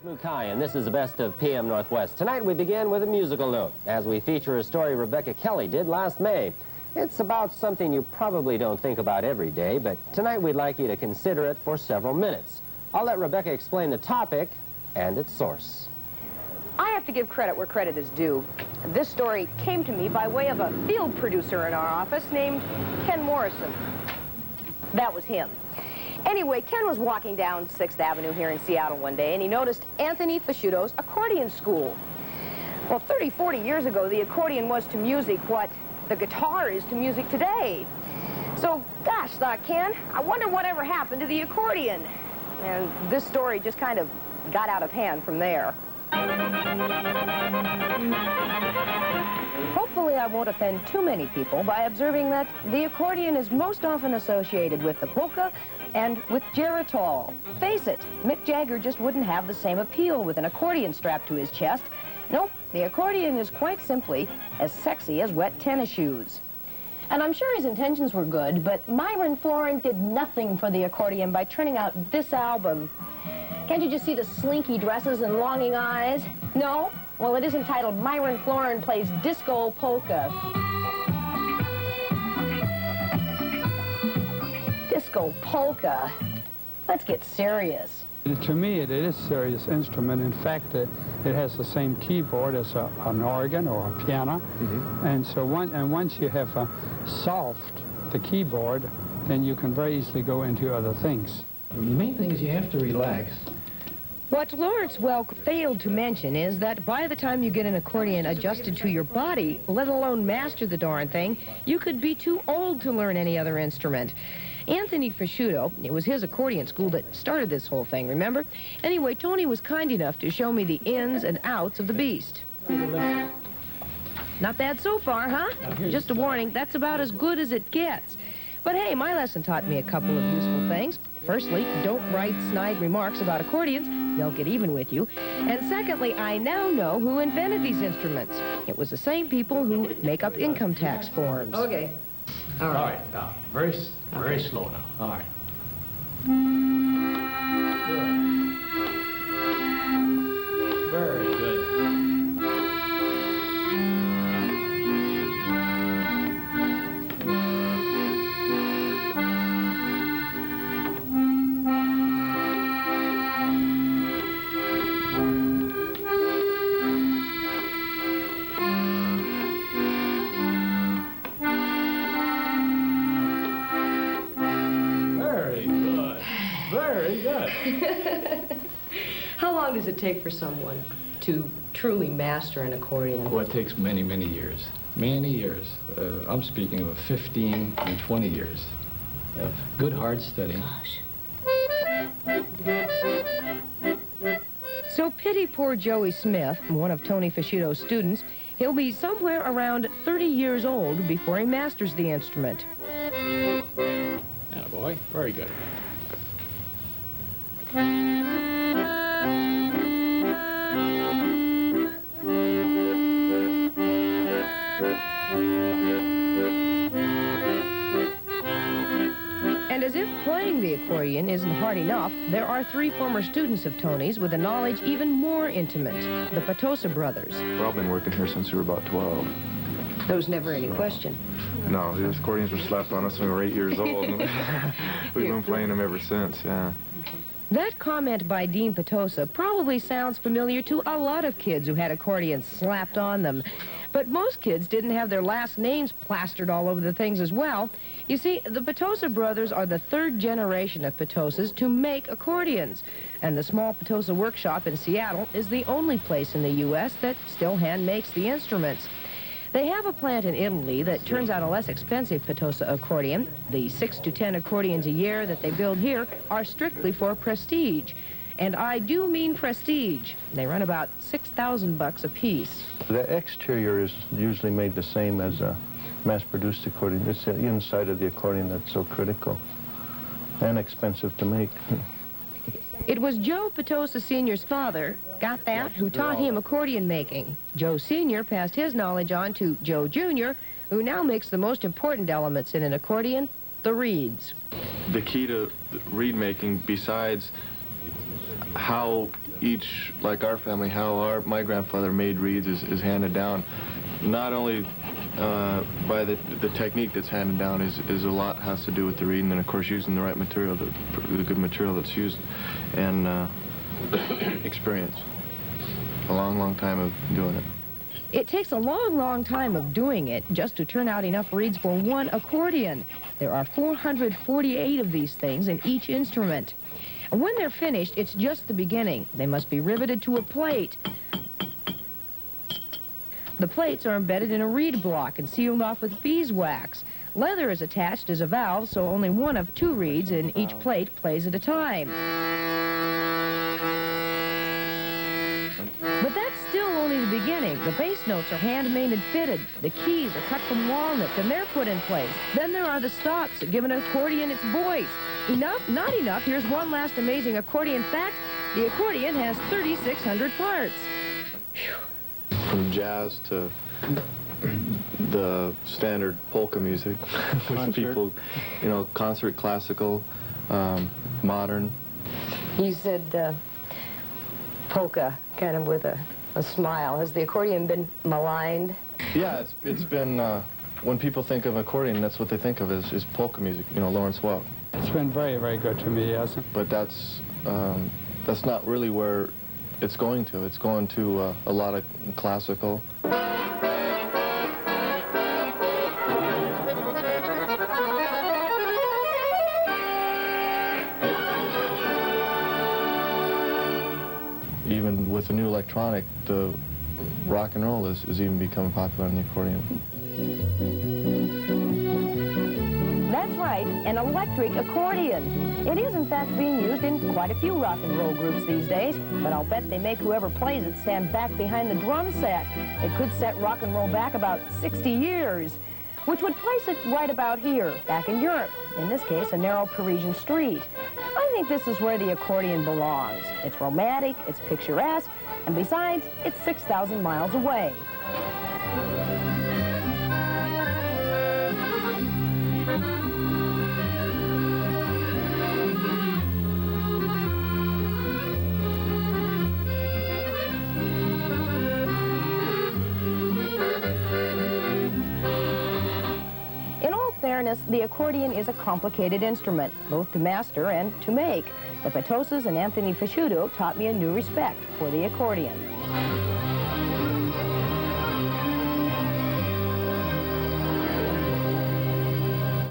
Luke High, and this is the best of PM Northwest. Tonight we begin with a musical note, as we feature a story Rebecca Kelly did last May. It's about something you probably don't think about every day, but tonight we'd like you to consider it for several minutes. I'll let Rebecca explain the topic and its source. I have to give credit where credit is due. This story came to me by way of a field producer in our office named Ken Morrison. That was him. Anyway, Ken was walking down 6th Avenue here in Seattle one day, and he noticed Anthony Fasciuto's accordion school. Well, 30, 40 years ago, the accordion was to music what the guitar is to music today. So, gosh, thought Ken, I wonder whatever happened to the accordion. And this story just kind of got out of hand from there. Hopefully I won't offend too many people by observing that the accordion is most often associated with the polka and with Geritol. Face it, Mick Jagger just wouldn't have the same appeal with an accordion strapped to his chest. Nope, the accordion is quite simply as sexy as wet tennis shoes. And I'm sure his intentions were good, but Myron Floren did nothing for the accordion by turning out this album. Can't you just see the slinky dresses and longing eyes? No? Well, it is entitled Myron Floren Plays Disco Polka. Disco polka. Let's get serious. To me, it is a serious instrument. In fact, it has the same keyboard as an organ or a piano. And so once you have solved the keyboard, then you can very easily go into other things. The main thing is you have to relax. What Lawrence Welk failed to mention is that by the time you get an accordion adjusted to your body, let alone master the darn thing, you could be too old to learn any other instrument. Anthony Fasciuto, it was his accordion school that started this whole thing, remember? Anyway, Tony was kind enough to show me the ins and outs of the beast. Not bad so far, huh? Just a warning, that's about as good as it gets. But hey, my lesson taught me a couple of useful things. Firstly, don't write snide remarks about accordions. They'll get even with you. And secondly, I now know who invented these instruments. It was the same people who make up income tax forms. Okay. All right, now, very slow now. All right. Good. Very good. How long does it take for someone to truly master an accordion? Well, it takes many, many years. Many years. I'm speaking of 15 and 20 years of good hard study. Gosh. So pity poor Joey Smith, one of Tony Fasciuto's students. He'll be somewhere around 30 years old before he masters the instrument. Attaboy. Very good. And as if playing the accordion isn't hard enough, there are 3 former students of Tony's with a knowledge even more intimate, the Petosa brothers. We've all been working here since we were about 12. There was never any question. No, the accordions were slapped on us when we were 8 years old. We've been playing them ever since, yeah. That comment by Dean Petosa probably sounds familiar to a lot of kids who had accordions slapped on them. But most kids didn't have their last names plastered all over the things as well. You see, the Petosa brothers are the 3rd generation of Petosas to make accordions. And the small Petosa workshop in Seattle is the only place in the U.S. that still hand makes the instruments. They have a plant in Italy that turns out a less expensive Petosa accordion. The 6 to 10 accordions a year that they build here are strictly for prestige. And I do mean prestige. They run about $6,000 a piece. The exterior is usually made the same as a mass-produced accordion. It's the inside of the accordion that's so critical and expensive to make. It was Joe Petosa Sr.'s father, got that, who taught him accordion making. Joe Sr. passed his knowledge on to Joe Jr., who now makes the most important elements in an accordion, the reeds. The key to reed making, besides how each, like our family, how my grandfather made reeds is handed down. Not only by the technique that's handed down is a lot has to do with the reed, and then of course using the right material, the good material that's used, and experience. A long time of doing it. It takes a long time of doing it just to turn out enough reeds for one accordion. There are 448 of these things in each instrument. And when they're finished, it's just the beginning. They must be riveted to a plate. The plates are embedded in a reed block and sealed off with beeswax. Leather is attached as a valve, so only one of 2 reeds in each plate plays at a time. But that's still only the beginning. The bass notes are handmade and fitted. The keys are cut from walnut, and they're put in place. Then there are the stops that give an accordion its voice. Enough? Not enough. Here's one last amazing accordion fact. The accordion has 3,600 parts. Whew. From jazz to the standard polka music, with people, you know, concert, classical, modern. You said polka, kind of with a smile. Has the accordion been maligned? Yeah, it's been, when people think of accordion, that's what they think of is polka music, you know, Lawrence Welk. It's been very good to me, yes. But that's not really where it's going to. It's going to a lot of classical. Even with the new electronic, the rock and roll is even becoming popular in the accordion. That's right, an electric accordion. It is, in fact, being used in quite a few rock and roll groups these days, but I'll bet they make whoever plays it stand back behind the drum set. It could set rock and roll back about 60 years, which would place it right about here, back in Europe. In this case, a narrow Parisian street. I think this is where the accordion belongs. It's romantic, it's picturesque, and besides, it's 6,000 miles away. The accordion is a complicated instrument, both to master and to make. The Petosas and Anthony Fisciuto taught me a new respect for the accordion.